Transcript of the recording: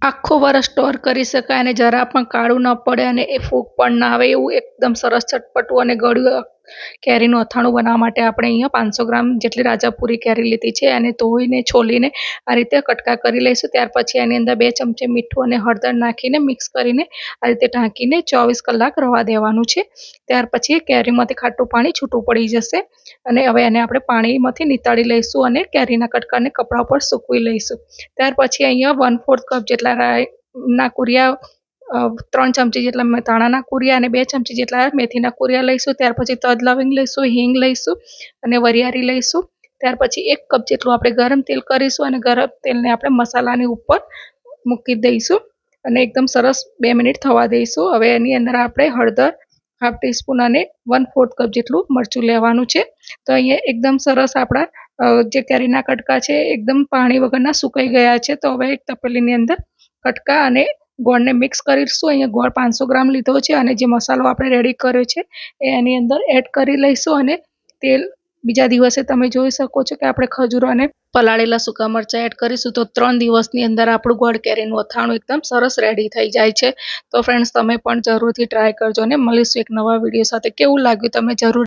આખું વર્ષ સ્ટોર કરી શકાય અને જરા પણ કાળું ન પડે અને એ ફૂગ પણ ના આવે એવું એકદમ સરસ ચટપટું અને ગળ્યું કેરીનું અથાણું બનાવવા માટે આપણે અહીંયા 500 ગ્રામ જેટલી રાજાપુરી કેરી લીધી છે અને ધોઈને છોલીને આ રીતે કટકા કરી લઈશું। ત્યાર પછી એની અંદર 2 ચમચી મીઠું અને હળદર નાખીને મિક્સ કરીને આ રીતે ઢાંકીને 24 કલાક રવા દેવાનું છે। ત્યાર પછી કેરીમાંથી ખાટું પાણી છૂટું પડી જશે અને હવે એને આપણે પાણીમાંથી નિતાળી લઈશું અને કેરીના કટકાને કપડા પર સૂકવી લઈશું। ત્યાર પછી અહીંયા 1/4 કપ જેટલા રાઈના કુરિયા 3 ચમચી જેટલા ધાણાના કુરિયા અને 2 ચમચી જેટલા મેથીના કુરિયા લઈશું। ત્યાર પછી તજ લવિંગ લઈશું, હિંગ લઈશું અને વરિયાળી લઈશું। ત્યાર પછી 1 કપ જેટલું આપણે ગરમ તેલ કરીશું અને ગરમ તેલને આપણે મસાલાની ઉપર મૂકી દઈશું અને એકદમ સરસ 2 મિનિટ થવા દઈશું। હવે એની અંદર આપણે હળદર ½ ટીસ્પૂન અને 1/4 કપ જેટલું મરચું લેવાનું છે। તો અહીંયા એકદમ સરસ આપણા જે કેરીના કટકા છે એકદમ પાણી વગરના સુકાઈ ગયા છે। તો હવે એક તપેલીની અંદર કટકા અને ગોળને મિક્સ કરીશું। અહીંયા ગોળ 500 ગ્રામ લીધો છે અને જે મસાલો આપણે રેડી કર્યો છે એ એની અંદર એડ કરી લઈશું અને તેલ બીજા દિવસે તમે જોઈ શકો છો કે આપણે ખજૂરો અને પલાળેલા સૂકા મરચાં એડ કરીશું તો 3 દિવસની અંદર આપણું ગોળ કેરીનું અથાણું એકદમ સરસ રેડી થઈ જાય છે। તો ફ્રેન્ડ્સ તમે પણ જરૂરથી ટ્રાય કરજો અને મળીશું એક નવા વિડીયો સાથે। કેવું લાગ્યું તમે જરૂર